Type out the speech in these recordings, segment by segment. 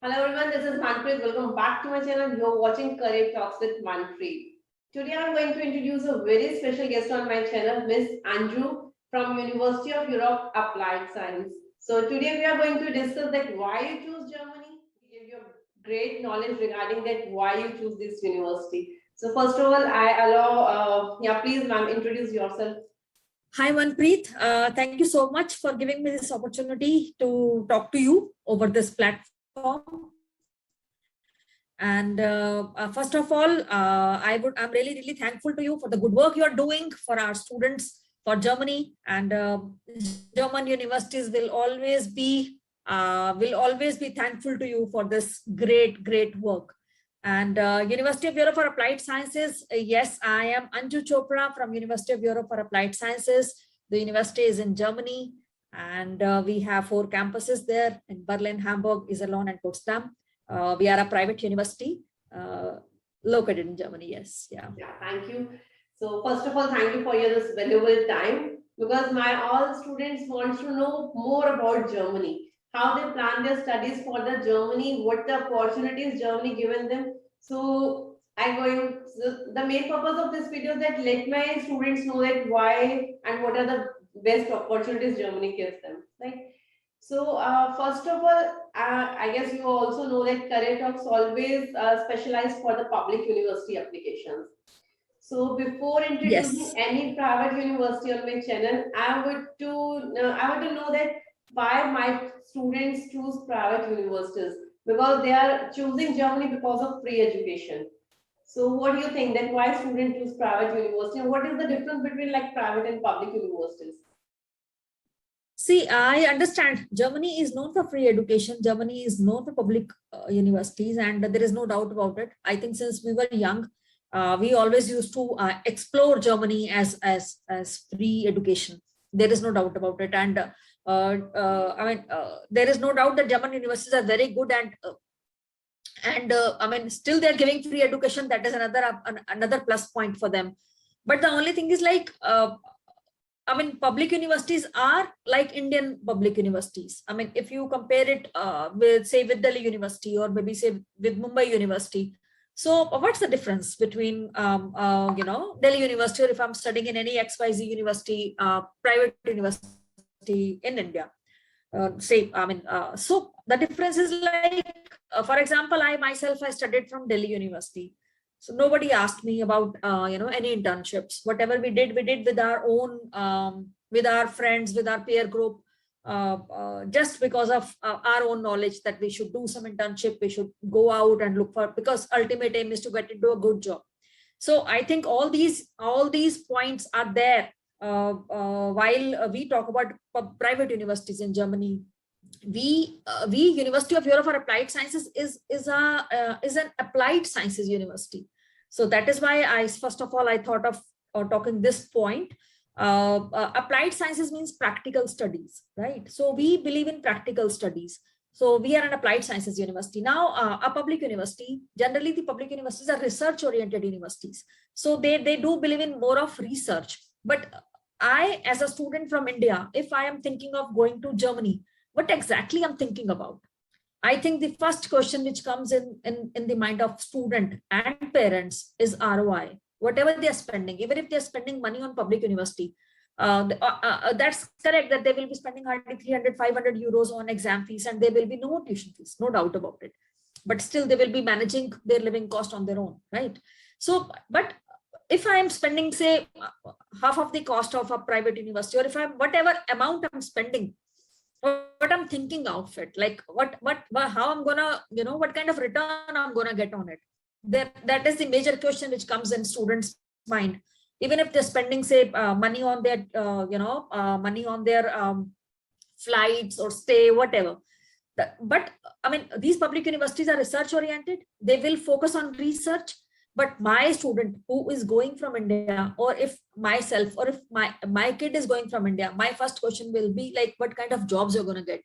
Hello everyone, this is Manpreet. Welcome back to my channel. You're watching Career Talks with Manpreet. Today I'm going to introduce a very special guest on my channel, Miss Anju from University of Europe Applied Science. So today we are going to discuss that why you choose Germany. We give you great knowledge regarding that why you choose this university. So first of all, I allow, please ma'am, introduce yourself. Hi, Manpreet. Thank you so much for giving me this opportunity to talk to you over this platform. And first of all, I'm really thankful to you for the good work you are doing for our students for Germany, and German universities will always be thankful to you for this great work. And University of Europe for Applied Sciences, yes, I am Anju Chopra from University of Europe for Applied Sciences. The university is in Germany, and we have 4 campuses there in Berlin, Hamburg, Iserlohn, and Potsdam. We are a private university located in Germany. Yes, yeah. Thank you. So first of all, thank you for your this valuable time, because my all students want to know more about Germany, how they plan their studies for the Germany, what the opportunities Germany given them. So the main purpose of this video is that let my students know that why and what are the best opportunities Germany gives them, right? So first of all, I guess you also know that Career Talks always specialize for the public university applications. So before introducing any private university on my channel, I would to know that why my students choose private universities, because they are choosing Germany because of free education. So what do you think that why students choose private university, and what is the difference between like private and public universities? See, I understand Germany is known for free education. Germany is known for public universities, and there is no doubt about it. I think since we were young, we always used to explore Germany as free education. There is no doubt about it, and there is no doubt that German universities are very good, and I mean, still they're giving free education. That is another plus point for them. But the only thing is like. I mean, public universities are like Indian public universities. I mean, if you compare it with Delhi University, or maybe say with Mumbai University. So what's the difference between, Delhi University, or if I'm studying in any XYZ university, private university in India? So the difference is like, for example, I studied from Delhi University. So nobody asked me about, any internships. Whatever we did with our own, with our friends, with our peer group, just because of our own knowledge that we should do some internship, we should go out and look for, because ultimate aim is to get into a good job. So I think all these points are there while we talk about private universities in Germany. We University of Europe for Applied Sciences is an applied sciences university. So that is why I first of all I thought of talking this point. Applied sciences means practical studies, right? So we believe in practical studies. So we are an applied sciences university. Now, a public university, generally the public universities are research oriented universities. So they do believe in more of research. But I, as a student from India, if I am thinking of going to Germany, what exactly I'm thinking about? I think the first question which comes in the mind of student and parents is ROI. Whatever they are spending, even if they're spending money on public university, that's correct that they will be spending hardly 300, 500 euros on exam fees, and there will be no tuition fees, no doubt about it. But still they will be managing their living cost on their own, right? So, but if I am spending, say, half of the cost of a private university, or if I'm whatever amount I'm spending, what I'm thinking of it, like how I'm gonna, what kind of return I'm gonna get on it. That is the major question which comes in students' mind. Even if they're spending, say, money on their, money on their flights or stay, whatever. But I mean, these public universities are research oriented. They will focus on research. But my student who is going from India, or if myself, or if my kid is going from India, my first question will be like, what kind of jobs you're going to get,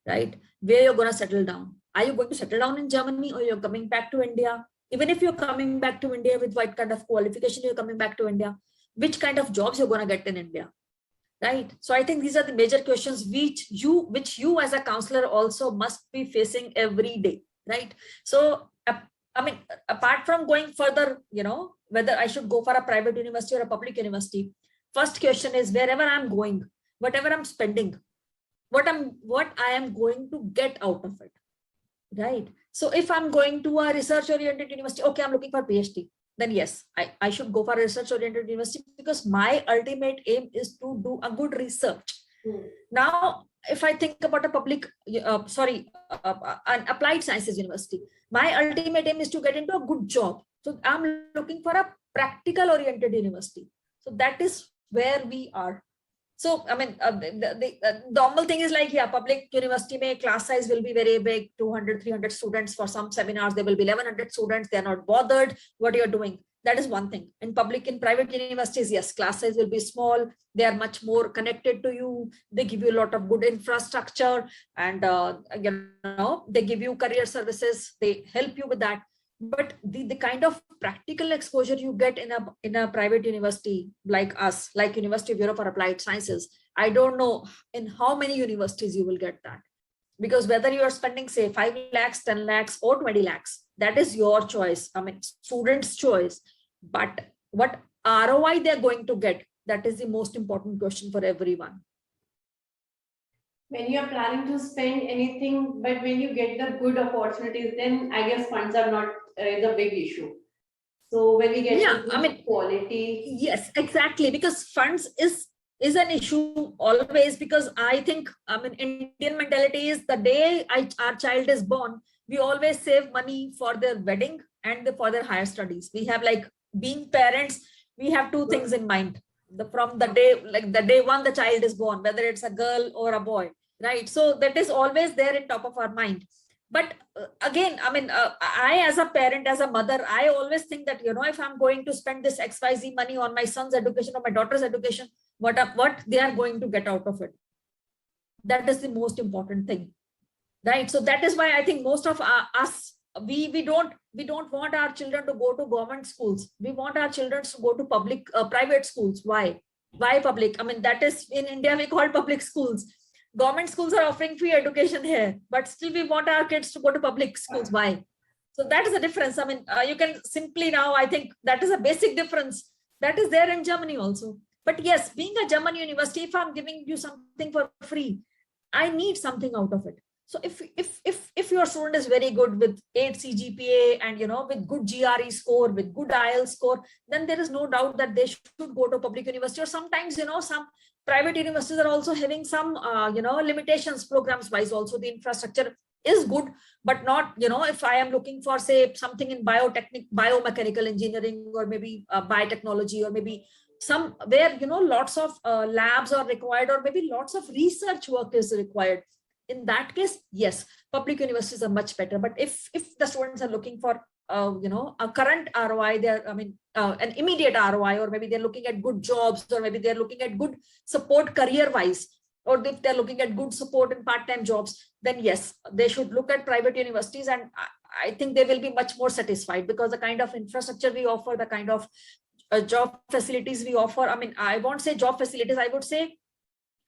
right? Where you're going to settle down? Are you going to settle down in Germany, or you're coming back to India? Even if you're coming back to India, with what kind of qualification you're coming back to India, which kind of jobs you're going to get in India, right? So I think these are the major questions which you as a counselor also must be facing every day. right? So I mean, apart from going further, whether I should go for a private university or a public university, first question is wherever I'm going, whatever I'm spending, what I am going to get out of it, right? So if I'm going to a research oriented university, okay, I'm looking for PhD, then yes, I should go for a research oriented university because my ultimate aim is to do a good research. Now, if I think about a an applied sciences university, my ultimate aim is to get into a good job. So I'm looking for a practical oriented university. So that is where we are. So, I mean, the normal thing is like, yeah, public university may class size will be very big, 200, 300 students. For some seminars, there will be 1100 students. They're not bothered what you're doing. That is one thing. In private universities, yes, class size will be small. They are much more connected to you. They give you a lot of good infrastructure and, they give you career services. They help you with that. But the kind of practical exposure you get in a private university like us, like University of Europe for Applied Sciences, I don't know in how many universities you will get that. Because whether you are spending, say, 5 lakhs, 10 lakhs, or 20 lakhs, that is your choice. I mean, students' choice. But what ROI they're going to get, that is the most important question for everyone. When you are planning to spend anything, but when you get the good opportunities, then I guess funds are not the big issue. So when we get the good quality. Yes, exactly. Because funds is an issue always, because I think, Indian mentality is the day our child is born, we always save money for their wedding and for their higher studies. We have, like, being parents, we have two things in mind. From the day one the child is born, whether it's a girl or a boy, right? So that is always there in top of our mind. But again, I as a parent, as a mother, I always think that, if I'm going to spend this XYZ money on my son's education or my daughter's education, what they are going to get out of it. That is the most important thing, right? So that is why I think most of us, we don't want our children to go to government schools. We want our children to go to private schools. Why public? That is, in India we call public schools. Government schools are offering free education here, but still we want our kids to go to public schools. Why? So that is the difference. You can simply now, I think that is a basic difference that is there in Germany also. But yes, being a German university, if I'm giving you something for free, I need something out of it. So if your student is very good with 8 CGPA and, with good GRE score, with good IELTS score, then there is no doubt that they should go to public university. Or sometimes, some private universities are also having some, limitations programs wise. Also, the infrastructure is good, but not, if I am looking for, say, something in biomechanical engineering, or maybe biotechnology, or maybe some where, lots of labs are required, or maybe lots of research work is required. In that case, yes, public universities are much better. But if the students are looking for, a current ROI, they're, an immediate ROI, or maybe they're looking at good jobs, or maybe they're looking at good support career-wise, or if they're looking at good support in part-time jobs, then yes, they should look at private universities. And I think they will be much more satisfied, because the kind of infrastructure we offer, the kind of job facilities we offer. I won't say job facilities, I would say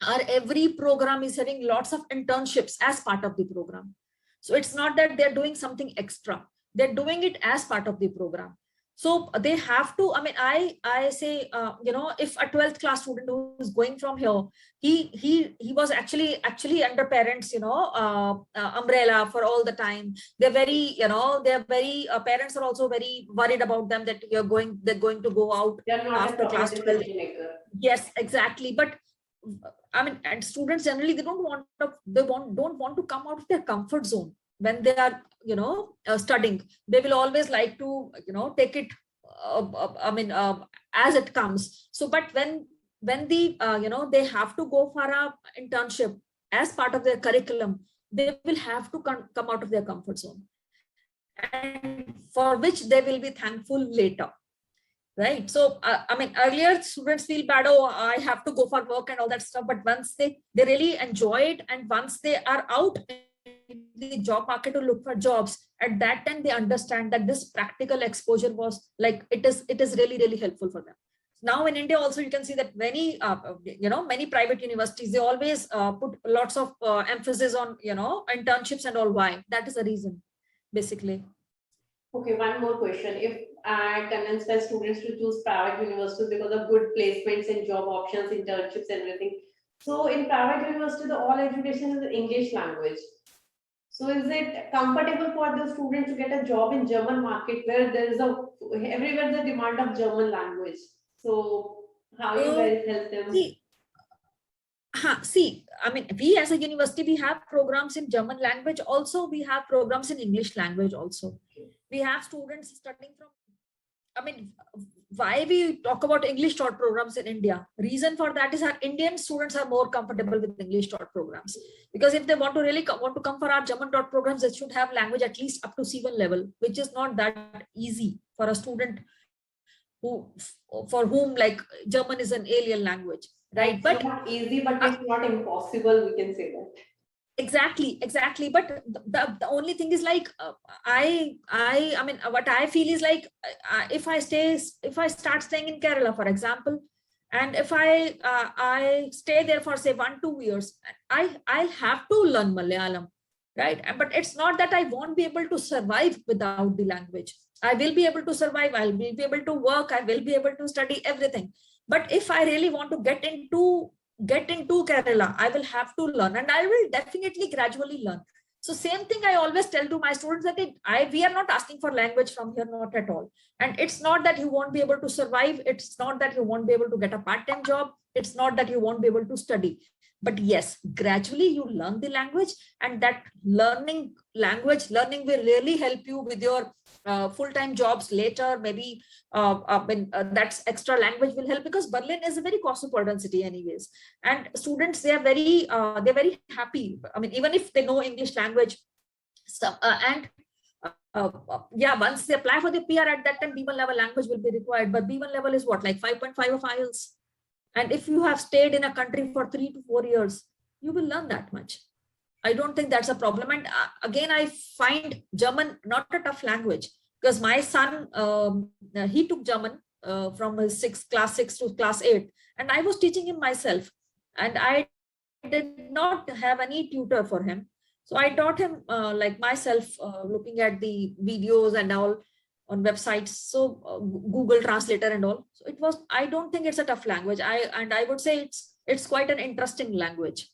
our every program is having lots of internships as part of the program. So it's not that they're doing something extra, they're doing it as part of the program. So they have to, I say, if a 12th class student who is going from here, he was actually under parents, umbrella for all the time. They're very, parents are also very worried about them, that they're going to go out after class 12. Yes, exactly. But and students generally, they don't want to come out of their comfort zone when they are, studying. They will always like to, take it, as it comes. So, but when the, they have to go for a internship as part of their curriculum, they will have to come out of their comfort zone, and for which they will be thankful later. Right. So, earlier students feel bad, oh, I have to go for work and all that stuff. But once they really enjoy it, and once they are out in the job market to look for jobs, at that time they understand that this practical exposure was like, it is really, really helpful for them. Now in India also, you can see that many, many private universities, they always put lots of emphasis on, internships and all. Why? That is the reason. basically. Okay, one more question. If I convince my students to choose private universities because of good placements and job options, internships, and everything. So in private university, the all education is in English language. So is it comfortable for the student to get a job in German market where there is a everywhere the demand of German language? So how you Uh, guys help them? see, see, I mean, we as a university, we have programs in German language. Also, we have programs in English language also. We have students studying from, I mean, why we talk about English taught programs in India? Reason for that is that Indian students are more comfortable with English taught programs. Because if they want to really want to come for our German taught programs, they should have language at least up to C1 level, which is not that easy for a student who, for whom like German is an alien language, right? It's But not easy, but it's not impossible. We can say that. exactly, but the only thing is like I mean what I feel is like if I start staying in Kerala, for example, and if I stay there for say 1-2 years, I'll have to learn Malayalam, right? But it's not that I won't be able to survive without the language. I will be able to survive, I'll be able to work, I will be able to study everything. But if I really want to get into Kerala, I will have to learn, and I will definitely gradually learn. So same thing I always tell to my students that we are not asking for language from here, not at all. And it's not that you won't be able to survive. It's not that you won't be able to get a part-time job. It's not that you won't be able to study. But yes, gradually you learn the language, and that learning will really help you with your full-time jobs later. Maybe when that's extra language will help, because Berlin is a very cosmopolitan city anyways, and students, they're very happy. I mean, even if they know English language, and yeah, once they apply for the PR, at that time B1 level language will be required. But B1 level is what, like 5.5 of IELTS. And if you have stayed in a country for 3 to 4 years, you will learn that much. I don't think that's a problem. And again, I find German not a tough language, because my son, he took German from his class 6 to class 8, and I was teaching him myself, and I did not have any tutor for him. So I taught him like myself, looking at the videos and all on websites. So Google Translator and all. So it was, I don't think it's a tough language. I would say it's quite an interesting language.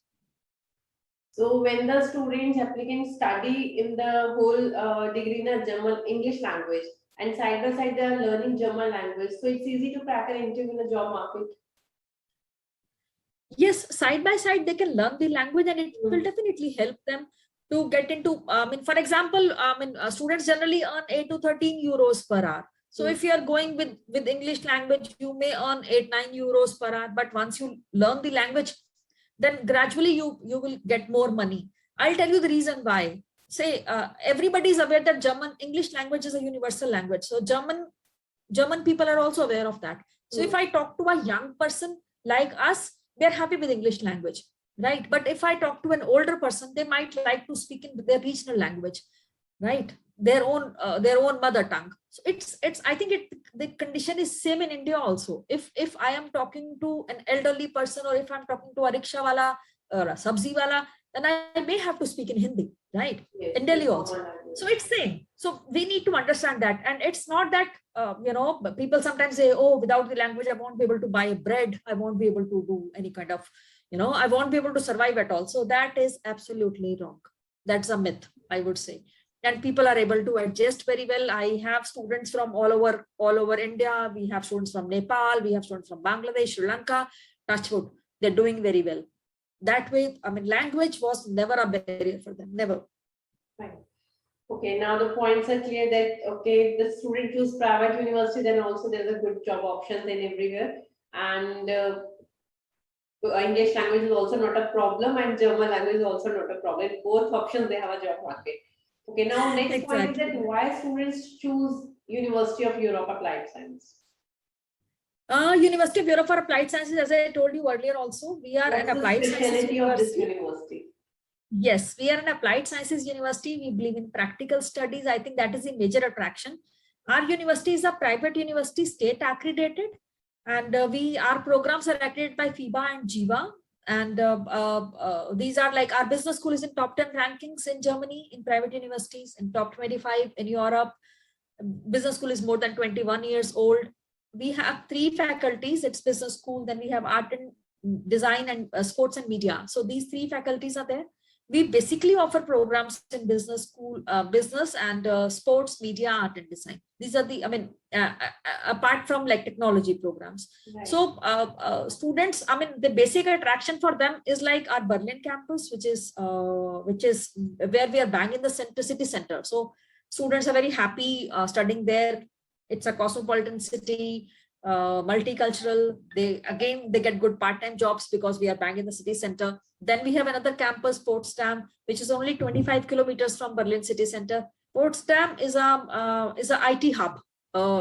So when the students applicants study in the whole degree in a German English language, and side by side they are learning German language, so it's easy to crack an interview in the job market. Yes, side by side they can learn the language, and it will definitely help them to get into, I mean, for example, students generally earn 8 to 13 euros per hour. So if you are going with English language, you may earn 8-9 euros per hour. But once you learn the language, then gradually you will get more money. I'll tell you the reason why. Say everybody is aware that English language is a universal language. So German people are also aware of that. So if I talk to a young person like us, they're happy with English language, right? But if I talk to an older person, they might like to speak in their regional language, right? Their own mother tongue. So it's I think the condition is same in India also. If I am talking to an elderly person, or if I'm talking to a rickshaw wala or a sabzi wala, then I may have to speak in Hindi, right? Yes, In Delhi also. So it's same. So we need to understand that. And it's not that, people sometimes say, oh, without the language, I won't be able to buy bread. I won't be able to do any kind of, I won't be able to survive at all. So that is absolutely wrong. That's a myth, I would say. And people are able to adjust very well. I have students from all over India. We have students from Nepal. We have students from Bangladesh, Sri Lanka. Touchwood, they're doing very well. That way, I mean, language was never a barrier for them, never. Fine. Okay, now the points are clear that, okay, the student choose private university, then also there's a good job options in everywhere. And English language is also not a problem, and German language is also not a problem. Both options, they have a job market. Okay, now next point is that why students choose University of Europe Applied Science? University of Europe for Applied Sciences, as I told you earlier also, we are an applied sciences university. Yes, we are an applied sciences university. We believe in practical studies. I think that is the major attraction. Our university is a private university, state accredited, and our programs are accredited by FIBA and JIVA. And these are like our business school is in top 10 rankings in Germany, in private universities, in top 25 in Europe. Business school is more than 21 years old. We have 3 faculties. It's business school. Then we have art and design and sports and media. So these 3 faculties are there. We basically offer programs in business school, business and sports, media, art and design. These are the, I mean, apart from like technology programs. Right. So students, I mean, the basic attraction for them is like our Berlin campus, which is where we are bang in the city center. So students are very happy studying there. It's a cosmopolitan city, multicultural. They get good part-time jobs because we are bang in the city center. Then we have another campus, Potsdam, which is only 25 kilometers from Berlin city center. Potsdam is a IT hub.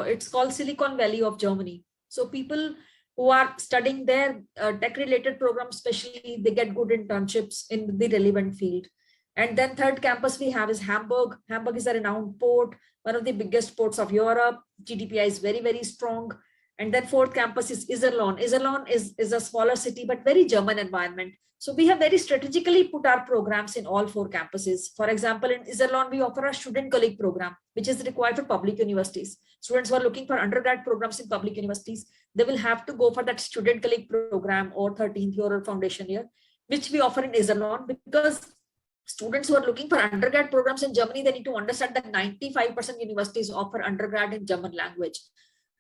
It's called Silicon Valley of Germany. So people who are studying there, tech-related programs, especially, they get good internships in the relevant field. And then third campus we have is Hamburg. Hamburg is a renowned port, one of the biggest ports of Europe. GDPI is very, very strong. And then fourth campus is Iserlohn. Iserlohn is a smaller city, but very German environment. So we have very strategically put our programs in all 4 campuses. For example, in Iserlohn, we offer a student colleague program, which is required for public universities. Students who are looking for undergrad programs in public universities, they will have to go for that student colleague program or 13th year or foundation year, which we offer in Iserlohn, because students who are looking for undergrad programs in Germany, they need to understand that 95% universities offer undergrad in German language.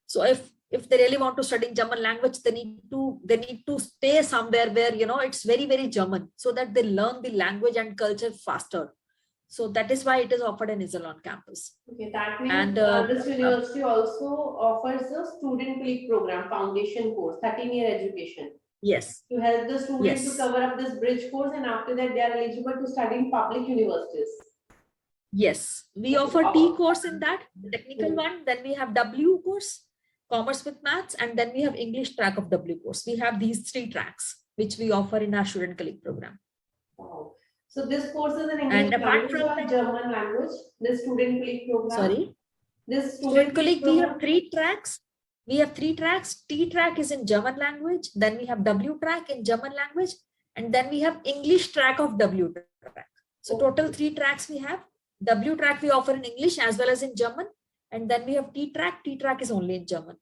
So if they really want to study in German language, they need to stay somewhere where, you know, it's very, very German, so that they learn the language and culture faster. So that is why it is offered in Iserlohn campus. Okay, that means And this university also offers a student colleague program, foundation course, 13-year education. Yes. To help the student Yes. to cover up this bridge course, and after that they are eligible to study in public universities. Yes, we offer T course in that, the technical one. Then we have W course, commerce with maths, and then we have English track of W course. We have these 3 tracks which we offer in our student colleague program. Wow. So this course is in English And apart language from or that, German language, this student colleague program? sorry, This student colleague, we program, have 3 tracks. We have 3 tracks. T track is in German language. Then we have W track in German language. And then we have English track of W track. So total 3 tracks we have. W track we offer in English as well as in German. And then we have T track. T track is only in German.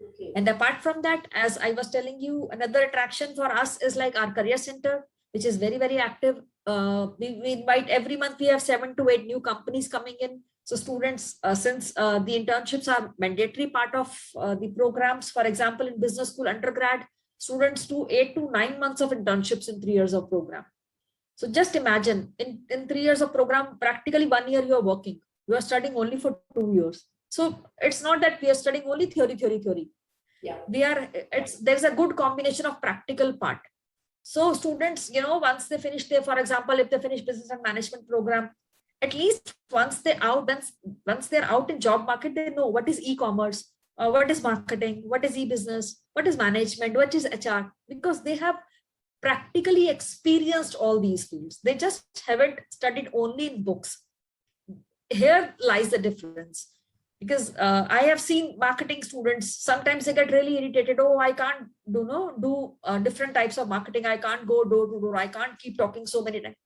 Okay. And apart from that, as I was telling you, another attraction for us is like our career center, which is very, very active. We invite every month, we have 7 to 8 new companies coming in. So students, since the internships are mandatory part of the programs, for example, in business school undergrad, students do 8 to 9 months of internships in 3 years of program. So just imagine in 3 years of program, practically 1 year you are working. You are studying only for 2 years. So it's not that we are studying only theory. Yeah. There's a good combination of practical part. So students, you know, once they finish for example, if they finish business and management program, at least once they're out in job market, they know what is e-commerce, what is marketing, what is e-business, what is management, what is HR, because they have practically experienced all these fields. They just haven't studied only in books. Here lies the difference. Because I have seen marketing students, sometimes they get really irritated. Oh, I can't do different types of marketing. I can't go door to door. I can't keep talking so many times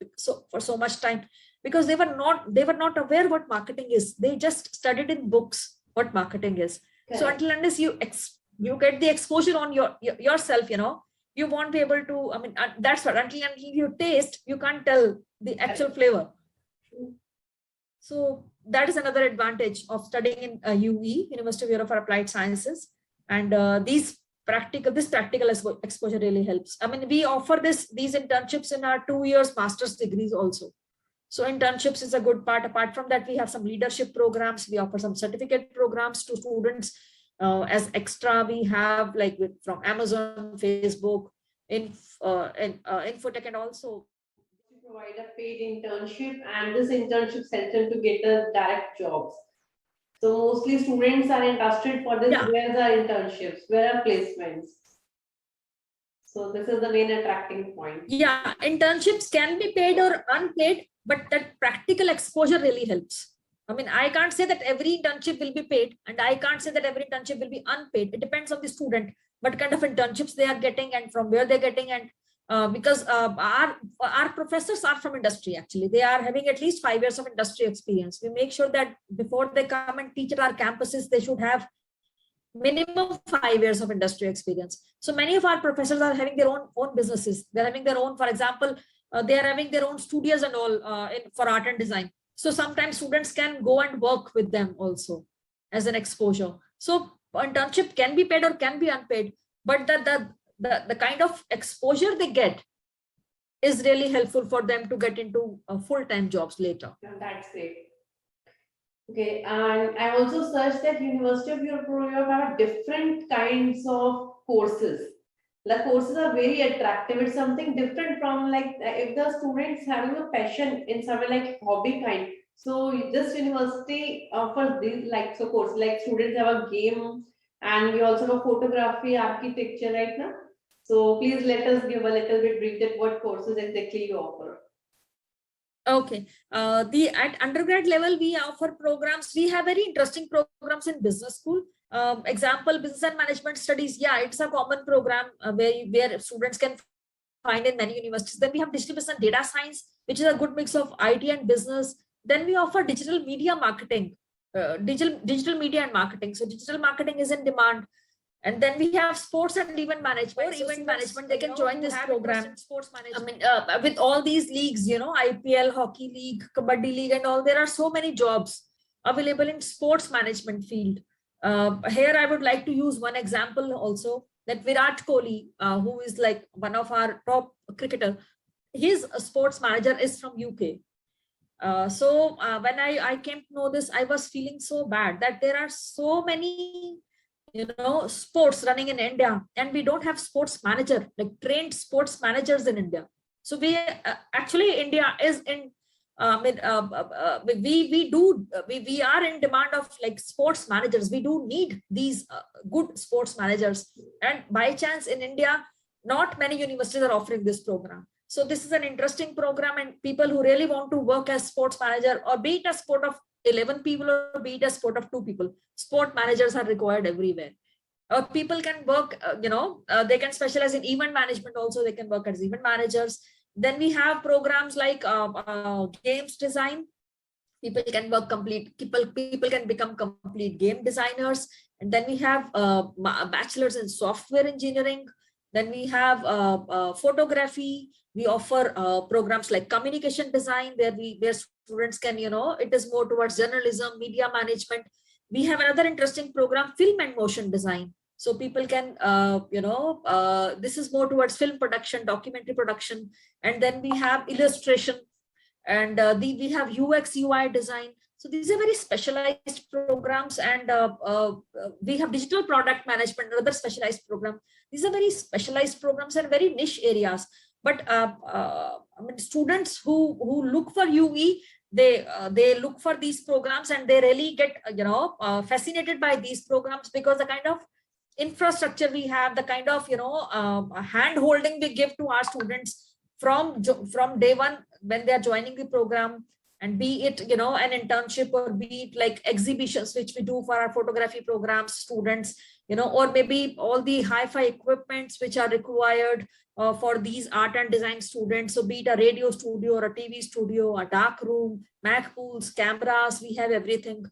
for so much time, because they were not aware what marketing is. They just studied in books what marketing is. Okay. So until unless you get the exposure on yourself, you know, you won't be able to. I mean, that's what until you taste, you can't tell the actual flavor. So that is another advantage of studying in UE, University of Europe for Applied Sciences. And this practical exposure really helps. I mean, we offer these internships in our 2 years master's degrees also. So internships is a good part. Apart from that, we have some leadership programs. We offer some certificate programs to students. As extra, we have like from Amazon, Facebook, Infotech, and also provide a paid internship, and this internship helps them to get the direct jobs. So mostly students are interested for this. Yeah. Where are internships? Where are placements? So this is the main attracting point. Yeah, internships can be paid or unpaid, but that practical exposure really helps. I mean, I can't say that every internship will be paid, and I can't say that every internship will be unpaid. It depends on the student, what kind of internships they are getting and from where they're getting, and because our professors are from industry. Actually, they are having at least 5 years of industry experience. We make sure that before they come and teach at our campuses, they should have minimum 5 years of industry experience. So many of our professors are having their own businesses. They're having their own, for example, they are having their own studios and all for art and design. So sometimes students can go and work with them also as an exposure. So internship can be paid or can be unpaid, but the kind of exposure they get is really helpful for them to get into full-time jobs later. Yeah, that's great. Okay, and I also searched that University of Europe have different kinds of courses. The courses are very attractive. It's something different from like if the students having a passion in somewhere like hobby kind. So this university offers these like so courses like students have a game and we also have photography, architecture right now. So please let us give a little bit brief that what courses exactly you offer. Okay. The at undergrad level, we offer programs. We have very interesting programs in business school. Example, business and management studies. Yeah, it's a common program where students can find in many universities. Then we have digital business and data science, which is a good mix of IT and business. Then we offer digital media marketing, digital media and marketing. So digital marketing is in demand. And then we have sports and event management. So Event management, they can join this program. Sports management. I mean, with all these leagues, IPL, Hockey League, Kabaddi League, and all, there are so many jobs available in sports management field. Here, I would like to use one example also, that Virat Kohli, who is like one of our top cricketer, his sports manager is from UK. So when I came to know this, I was feeling so bad that there are so many sports running in India, and we don't have sports manager, like trained sports managers in India. So we actually India is in we are in demand of like sports managers. We do need these good sports managers, and by chance in India, not many universities are offering this program. So this is an interesting program, and people who really want to work as sports manager, or be it a sport of 11 people or be it a sport of 2 people, sport managers are required everywhere. People can work, they can specialize in event management also, they can work as event managers. Then we have programs like games design. People can work people can become complete game designers. And then we have bachelors in software engineering. Then we have photography. We offer programs like communication design, where students can, it is more towards journalism, media management. We have another interesting program, film and motion design. So people can, this is more towards film production, documentary production. And then we have illustration, and we have UX UI design. So these are very specialized programs. And we have digital product management, another specialized program. These are very specialized programs and very niche areas. But I mean, students who look for UE, they look for these programs, and they really get fascinated by these programs, because the kind of infrastructure we have, the kind of hand holding we give to our students from day one when they are joining the program, and be it an internship, or be it like exhibitions which we do for our photography programs students, or maybe all the hi-fi equipments which are required for these art and design students. So be it a radio studio or a TV studio, a dark room, Mac pools, cameras, we have everything.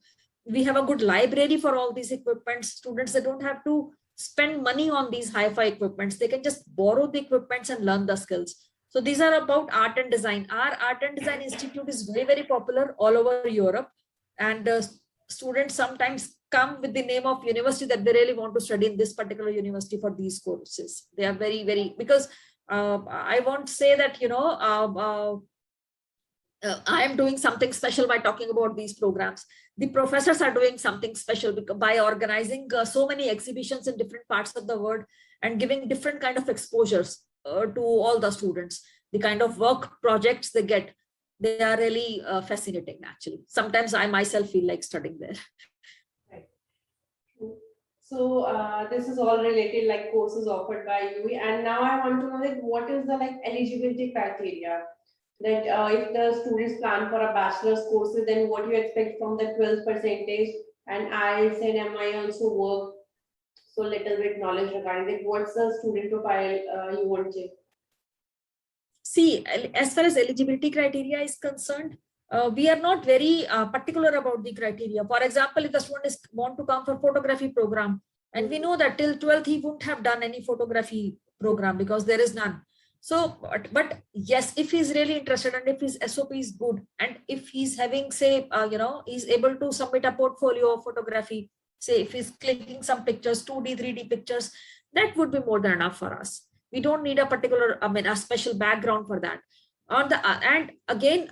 We have a good library for all these equipments. Students, they don't have to spend money on these hi-fi equipments. They can just borrow the equipments and learn the skills. So these are about art and design. Our art and design institute is very, very popular all over Europe. And students sometimes come with the name of university that they really want to study in this particular university for these courses. They are very, very, because I won't say that, I am doing something special by talking about these programs. The professors are doing something special by organizing so many exhibitions in different parts of the world and giving different kind of exposures to all the students. The kind of work projects they get, they are really fascinating actually. Sometimes I myself feel like studying there. Right. So this is all related like courses offered by UE. And now I want to know that what is the like eligibility criteria? That if the students plan for a bachelor's courses, then what you expect from the 12%, and IELTS and MI also work. So little bit knowledge regarding that. What's the student profile you want to check? See, as far as eligibility criteria is concerned, we are not very particular about the criteria. For example, if the student is want to come for photography program, and we know that till 12th he won't have done any photography program because there is none. So, but yes, if he's really interested and if his SOP is good, and if he's having, say, he's able to submit a portfolio of photography, say if he's clicking some pictures, 2D, 3D pictures, that would be more than enough for us. We don't need a particular, a special background for that. On the and again,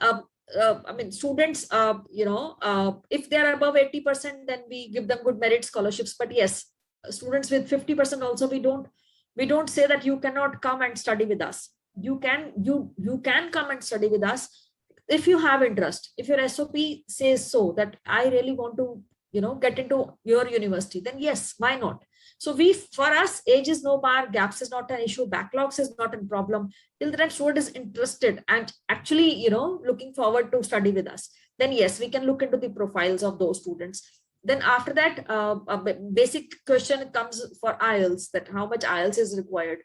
students, if they are above 80%, then we give them good merit scholarships. But yes, students with 50% also, we don't say that you cannot come and study with us. You can come and study with us if you have interest. If your SOP says so that I really want to, get into your university, then yes, why not? So for us, age is no bar, gaps is not an issue, backlogs is not a problem. Till the time student is interested and actually, looking forward to study with us, then yes, we can look into the profiles of those students. Then after that, a basic question comes for IELTS, that how much IELTS is required.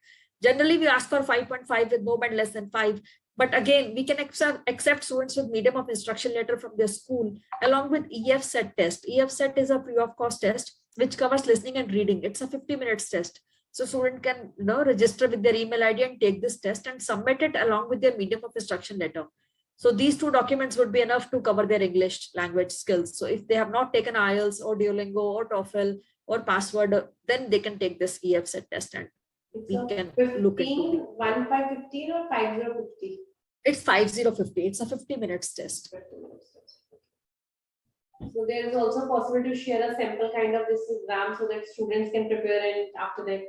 Generally, we ask for 5.5 with no band less than 5. But again, we can accept students with medium of instruction letter from their school, along with EF-SET test. EF-SET is a free of cost test, which covers listening and reading. It's a 50 minutes test. So student can register with their email ID and take this test and submit it along with their medium of instruction letter. So these two documents would be enough to cover their English language skills. So if they have not taken IELTS or Duolingo or TOEFL or Password, then they can take this EF-SET test and we can look into 15 or 5050. It's 5050. It's a 50 minutes test. 50 minutes test. So there is also possible to share a sample kind of this exam so that students can prepare and after that.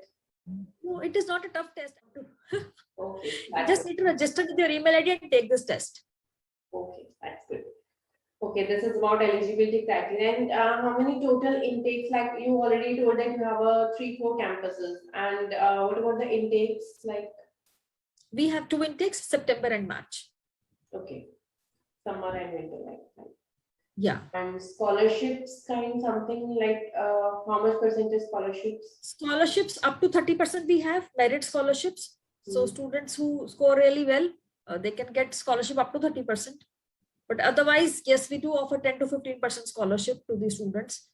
No, it is not a tough test. Okay, You just need to register with your email ID and take this test. Okay, that's good. Okay, this is about eligibility criteria. And how many total intakes? Like you already told that you have 3-4 campuses. And what about the intakes? Like we have 2 intakes, September and March. Okay, summer and winter, like. Yeah. And scholarships, kind something like how much percentage scholarships? Scholarships up to 30% we have, merit scholarships. So students who score really well, they can get scholarship up to 30%. But otherwise, yes, we do offer 10 to 15% scholarship to the students,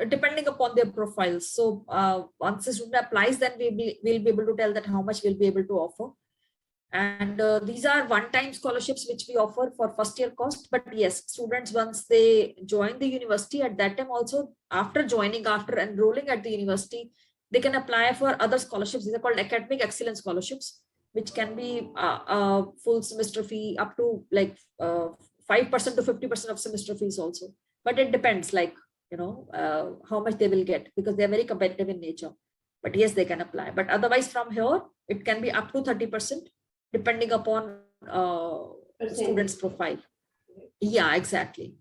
depending upon their profiles. So once the student applies, then we'll be able to tell that how much we'll be able to offer. And these are one-time scholarships which we offer for first year cost. But yes, students, once they join the university, at that time also, after enrolling at the university, they can apply for other scholarships. These are called academic excellence scholarships, which can be a full semester fee up to like 5% to 50% of semester fees also. But it depends, like, how much they will get, because they're very competitive in nature. But yes, they can apply. But otherwise, from here, it can be up to 30%, depending upon student's profile. Yeah, exactly.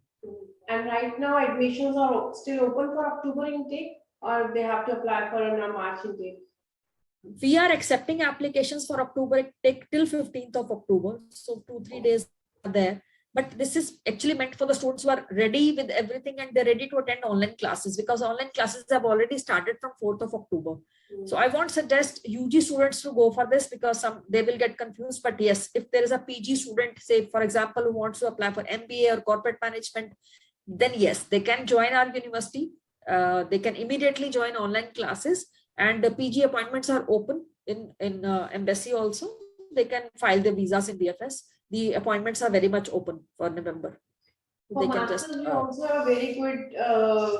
And right now, admissions are still open for October intake, or they have to apply for a March intake? We are accepting applications for October intake till 15th of October. So 2-3 days are there. But this is actually meant for the students who are ready with everything and they're ready to attend online classes, because online classes have already started from 4th of October. So I won't suggest UG students to go for this because they will get confused. But yes, if there is a PG student, say, for example, who wants to apply for MBA or corporate management, then yes, they can join our university. They can immediately join online classes, and the PG appointments are open in embassy also. They can file their visas in DFS. The appointments are very much open for November. For masters, you also have a very good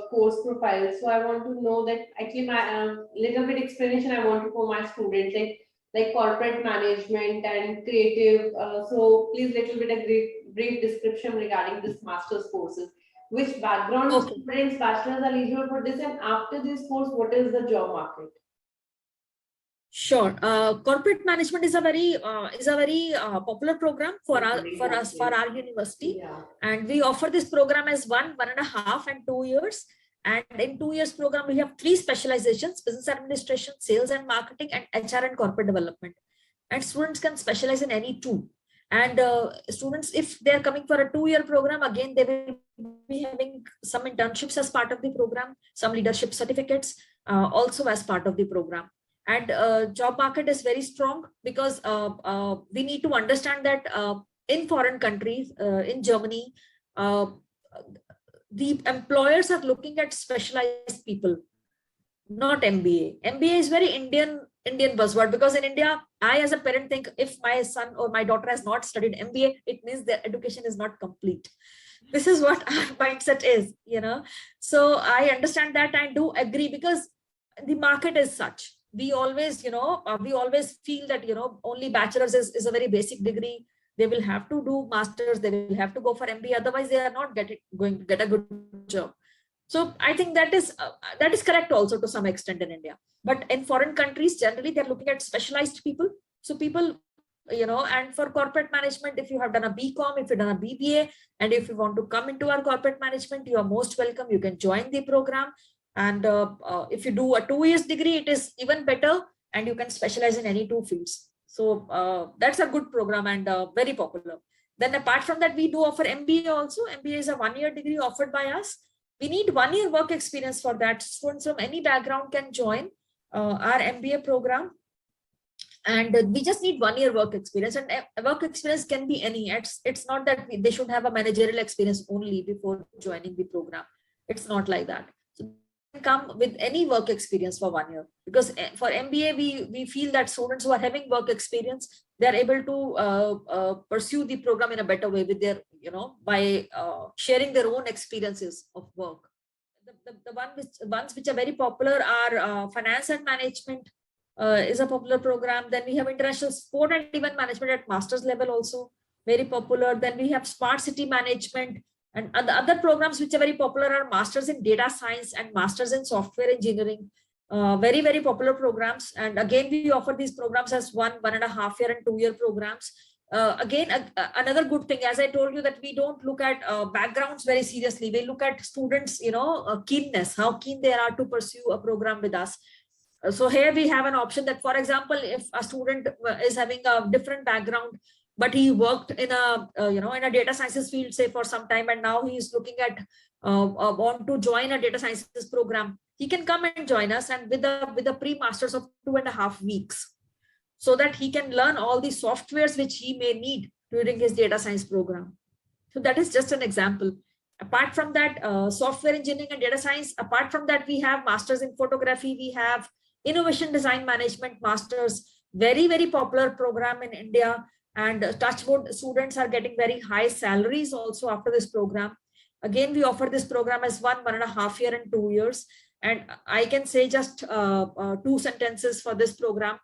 course profile. So I want to know that actually my little bit explanation I want to for my students, like corporate management and creative. So please little bit a brief description regarding this master's courses. Which background students, bachelors are eligible for this, and after this course, what is the job market? Sure. Corporate management is a very popular program for our university, and we offer this program as 1.5 and 2 years. And in 2 years program, we have 3 specializations: business administration, sales and marketing, and HR and corporate development. And students can specialize in any 2. And students, if they are coming for a 2-year program, again, they will be having some internships as part of the program, some leadership certificates also as part of the program. And job market is very strong because we need to understand that in foreign countries, in Germany, uh, the employers are looking at specialized people, not MBA. MBA is very Indian buzzword, because in India, I as a parent think if my son or my daughter has not studied MBA, it means their education is not complete. This is what our mindset is, you know. So I understand that, I do agree, because the market is such. We always, we always feel that, only bachelor's is a very basic degree. They will have to do masters, they will have to go for MBA, otherwise they are not going to get a good job. So I think that is correct also to some extent in India. But in foreign countries, generally they're looking at specialized people. So people, and for corporate management, if you have done a BCom, if you've done a BBA, and if you want to come into our corporate management, you are most welcome. You can join the program. And if you do a 2 years degree, it is even better, and you can specialize in any two fields. So that's a good program and very popular. Then apart from that, we do offer MBA also. MBA is a 1-year degree offered by us. We need 1 year work experience for that. Students from any background can join our MBA program. And we just need 1 year work experience, and work experience can be any. It's not that they should have a managerial experience only before joining the program. It's not like that. So they can come with any work experience for 1 year, because for MBA, we feel that students who are having work experience, they are able to pursue the program in a better way with their, by sharing their own experiences of work. The ones which are very popular are finance and management, is a popular program. Then we have international sport and event management at master's level, also very popular. Then we have smart city management, and the other programs which are very popular are masters in data science and masters in software engineering. Very, very popular programs. And again, we offer these programs as 1.5 year and 2 year programs. Again, another good thing, as I told you, that we don't look at backgrounds very seriously. We look at students, keenness, how keen they are to pursue a program with us. So here we have an option that, for example, if a student is having a different background, but he worked in a in a data sciences field, say, for some time, and now he is looking at want to join a data sciences program, he can come and join us, and with a pre-masters of 2.5 weeks, so that he can learn all the softwares which he may need during his data science program. So that is just an example. Apart from that, software engineering and data science, apart from that, we have masters in photography, we have innovation design management masters, very, very popular program in India. And touchwood, students are getting very high salaries also after this program. Again, we offer this program as 1.5 year and 2 years. And I can say just 2 sentences for this program.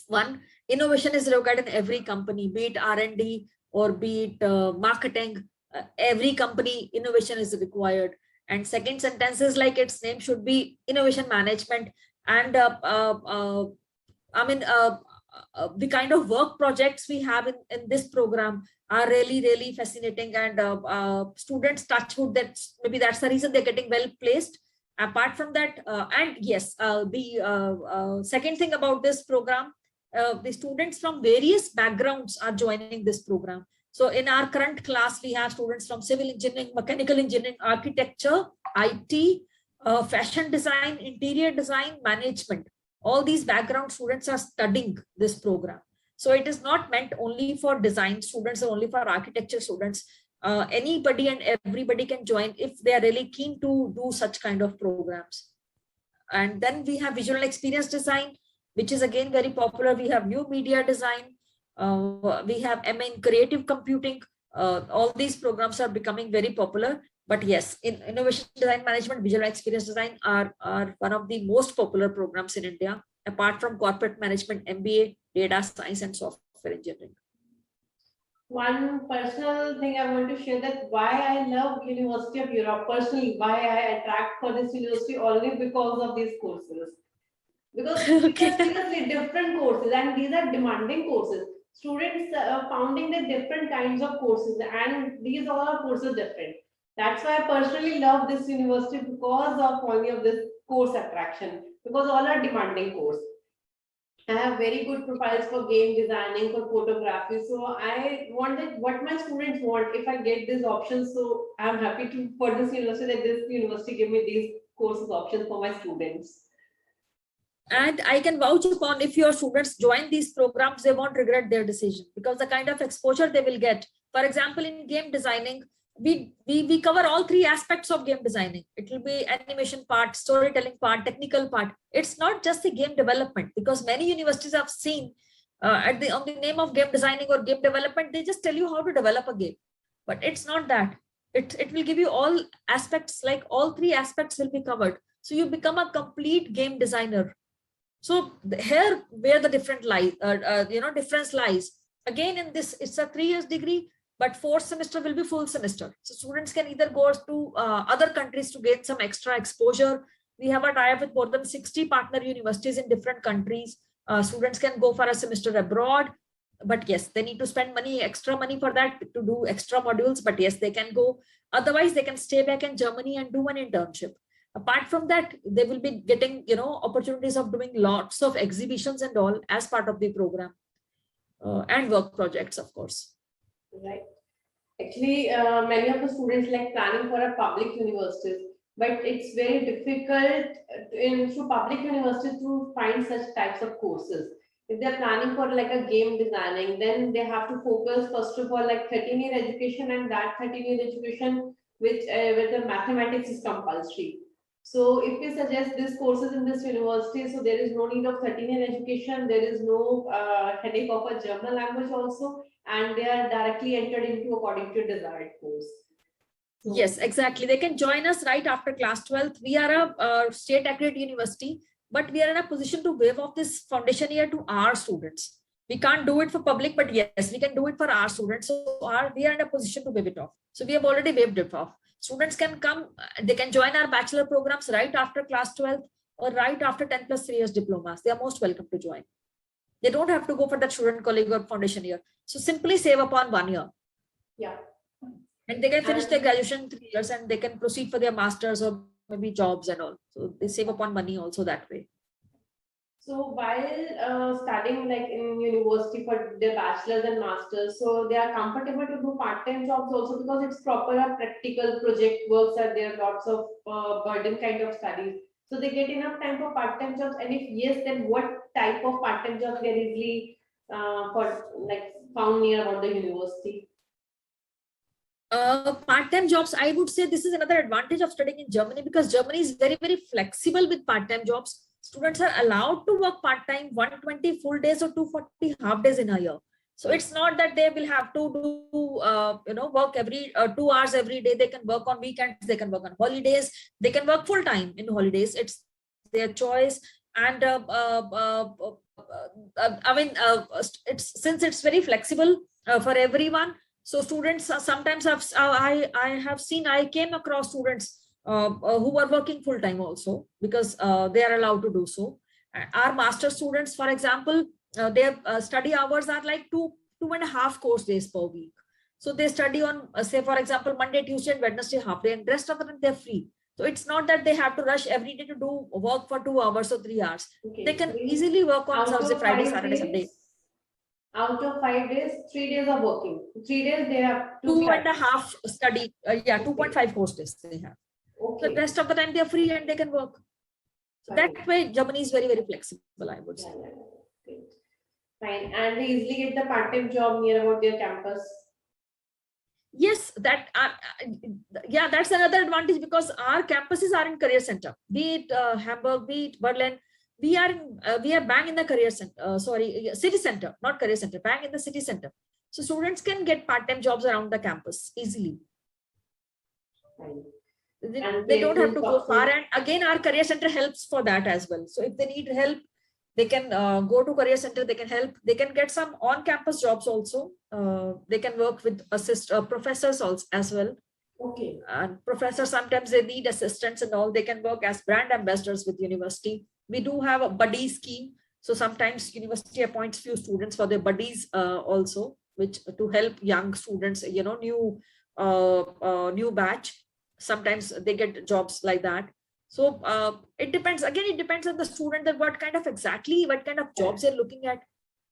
One, innovation is required in every company, be it R&D or be it marketing. Every company, innovation is required. And second sentence is, like its name should be, innovation management. And the kind of work projects we have in this program are really, really fascinating. And students touch wood, that's the reason they're getting well placed. Apart from that, and yes, the second thing about this program, the students from various backgrounds are joining this program. So in our current class, we have students from civil engineering, mechanical engineering, architecture, IT, fashion design, interior design, management. All these background students are studying this program. So it is not meant only for design students or only for architecture students. Anybody and everybody can join if they are really keen to do such kind of programs. And then we have visual experience design, which is again very popular. We have new media design. We have MA in creative computing. All these programs are becoming very popular. But yes, in innovation design management, visual experience design are one of the most popular programs in India, apart from corporate management, MBA, data science, and software engineering. One personal thing I want to share, that why I love University of Europe personally, why I attract for this university only because of these courses. Because these Okay. are seriously different courses, and these are demanding courses. Students founding the different kinds of courses, and these all are courses different. That's why I personally love this university, because of only of this course attraction, because all are demanding course. I have very good profiles for game designing, for photography. So I wanted what my students want. If I get these options, so I'm happy to for this university, that this university give me these courses options for my students. And I can vouch upon, if your students join these programs, they won't regret their decision, because the kind of exposure they will get. For example, in game designing, we cover all three aspects of game designing. It will be animation part, storytelling part, technical part. It's not just the game development, because many universities have seen on the name of game designing or game development, they just tell you how to develop a game. But it's not that. It will give you all aspects, like all three aspects will be covered. So you become a complete game designer. So here where the difference lies. Again, in this, it's a 3 years degree, but fourth semester will be full semester. So students can either go to other countries to get some extra exposure. We have a tie-up with more than 60 partner universities in different countries. Students can go for a semester abroad, but yes, they need to spend extra money for that, to do extra modules, but yes, they can go. Otherwise, they can stay back in Germany and do an internship. Apart from that, they will be getting opportunities of doing lots of exhibitions and all as part of the program, and work projects, of course. Right. Actually, many of the students like planning for a public universities, but it's very difficult in through public universities to find such types of courses. If they're planning for like a game designing, then they have to focus first of all like 13-year education, and that 13-year education which with the mathematics is compulsory. So if we suggest these courses in this university, so there is no need of 13-year education, there is no headache of a German language also, and they are directly entered into according to desired course. So, Yes, exactly. They can join us right after class 12th. We are a state accredited university, but we are in a position to waive off this foundation year to our students. We can't do it for public, but yes, we can do it for our students. So we are in a position to waive it off. So we have already waived it off. Students can come, they can join our bachelor programs right after class 12th or right after 10 plus 3 years diplomas. They are most welcome to join. They don't have to go for that student colleague or foundation year. So simply save upon 1 year. yeah. And they can finish their graduation in 3 years, and they can proceed for their masters or maybe jobs and all. So they save upon money also that way. So while studying like in university for their bachelor's and masters, so they are comfortable to do part-time jobs also, because it's proper practical project works are there, lots of burden kind of studies. So they get enough time for part-time jobs, and if yes, then what type of part-time jobs they are easily for like found near about the university? Part-time jobs, I would say this is another advantage of studying in Germany, because Germany is very, very flexible with part-time jobs. Students are allowed to work part-time 120 full days or 240 half days in a year. So it's not that they will have to do, work every 2 hours every day. They can work on weekends, they can work on holidays, they can work full-time in holidays. It's their choice. And it's since it's very flexible for everyone. So students sometimes I have seen, I came across students who are working full time also, because they are allowed to do so. Our master students, for example, their study hours are like 2.5 course days per week. So they study on, say, for example, Monday, Tuesday, and Wednesday half day, and rest of the time they're free. So it's not that they have to rush every day to do work for 2 hours or 3 hours. Okay. They can easily work on Out Thursday, of Friday, 5 Saturday, days, Sunday. out of 5 days, 3 days are working. 3 days they have to 2.5 study, 2.5 course days they have. Okay. The rest of the time they are free and they can work. So that way, Germany is very, very flexible, I would say. Yeah, great. Fine. And they easily get the part-time job near about their campus. Yes, that's another advantage, because our campuses are in career center, be it Hamburg, be it Berlin. We are bang in the career center, city center, not career center, bang in the city center. So students can get part-time jobs around the campus easily. Fine. They don't have to go far, and again our career center helps for that as well. So if they need help, they can go to career center, they can help, they can get some on-campus jobs also. They can work with professors also as well. Okay. And professors, sometimes they need assistants and all. They can work as brand ambassadors with university. We do have a buddy scheme. So sometimes university appoints few students for their buddies also, which to help young students, new batch. Sometimes they get jobs like that. So it depends. Again, it depends on the student that what kind of jobs they're looking at.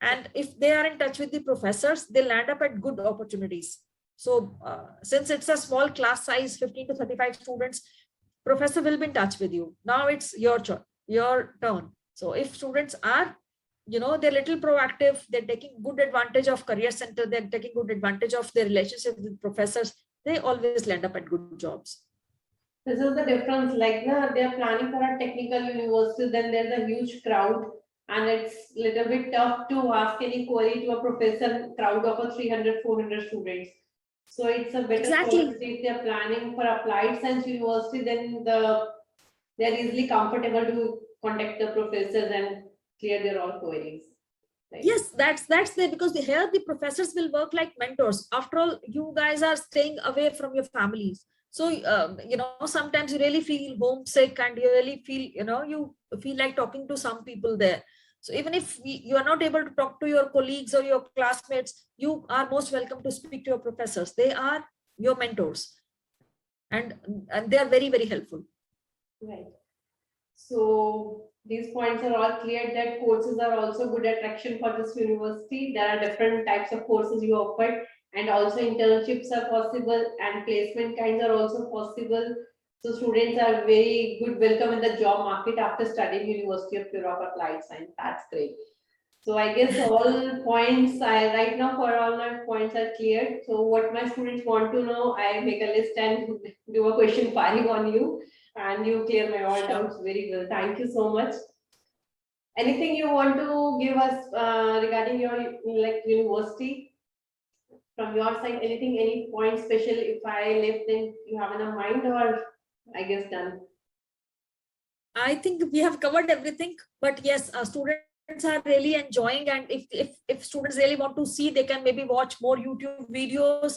And if they are in touch with the professors, they land up at good opportunities. So since it's a small class size, 15 to 35 students, professor will be in touch with you. Now it's your turn. So if students are, they're little proactive, they're taking good advantage of career center, they're taking good advantage of their relationship with professors, they always land up at good jobs. This is the difference, like they are planning for a technical university, then there's a huge crowd, and it's little bit tough to ask any query to a professor crowd of a 300, 400 students. So it's a better Exactly. policy if they're planning for applied science university, then they're easily comfortable to contact the professors and clear their all queries. Right? Yes, that's there, because here the professors will work like mentors. After all, you guys are staying away from your families. So, sometimes you really feel homesick and you really feel, you feel like talking to some people there. So even if you are not able to talk to your colleagues or your classmates, you are most welcome to speak to your professors. They are your mentors, and they are very, very helpful. Right. So these points are all clear that courses are also good attraction for this university. There are different types of courses you offer, and also internships are possible and placement kinds are also possible. So students are very good welcome in the job market after studying University of Europe Applied Science. That's great. So I guess all points I right now for all my points are clear. So what my students want to know, I make a list and do a question firing on you, and you clear my all doubts very well. Thank you so much. Anything you want to give us regarding your university from your side? Anything, any point special? If I left, then you have in a mind, or I guess done. I think we have covered everything, but yes, students are really enjoying, and if students really want to see, they can maybe watch more YouTube videos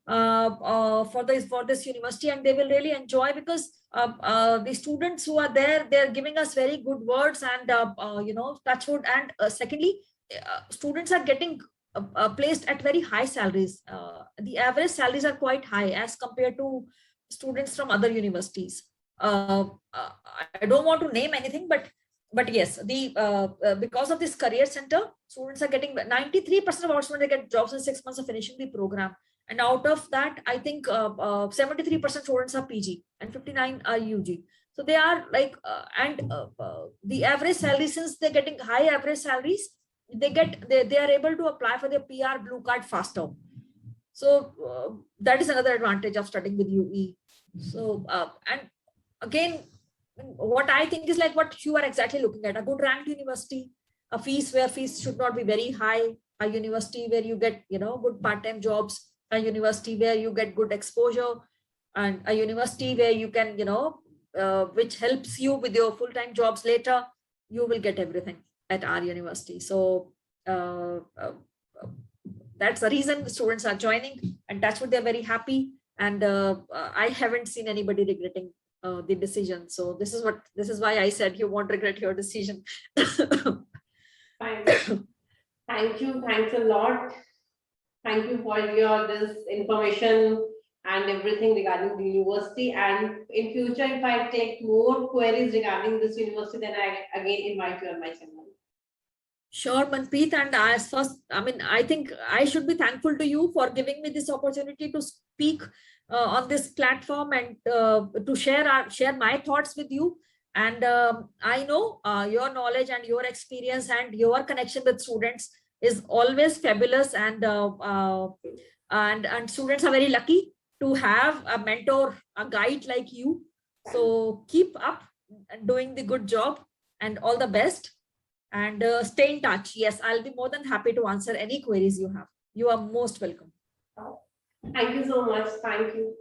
for this university, and they will really enjoy, because the students who are there, they're giving us very good words, and touch wood. And secondly, students are getting placed at very high salaries. The average salaries are quite high as compared to students from other universities. I don't want to name anything, but yes, because of this career center, students are getting 93% of our students get jobs in 6 months of finishing the program, and out of that, I think 73% students are PG and 59 are UG. So they are like, the average salary, since they're getting high average salaries, they are able to apply for their PR blue card faster. So that is another advantage of studying with UE. So and again, what I think is like what you are exactly looking at: a good ranked university, a fees should not be very high, a university where you get good part-time jobs, a university where you get good exposure, and a university where you can which helps you with your full-time jobs later. You will get everything at our university. So that's the reason the students are joining, and that's what they're very happy. And I haven't seen anybody regretting the decision. So this is why I said you won't regret your decision. Fine. Thank you. Thanks a lot. Thank you for your this information and everything regarding the university. And in future, if I take more queries regarding this university, then I again invite you on my channel. Sure, Manpreet. And as first, I think I should be thankful to you for giving me this opportunity to speak on this platform, and to share my thoughts with you. And I know your knowledge and your experience and your connection with students is always fabulous, and students are very lucky to have a mentor, a guide like you. So keep up doing the good job, and all the best. And stay in touch. Yes, I'll be more than happy to answer any queries you have. You are most welcome. Thank you so much. Thank you.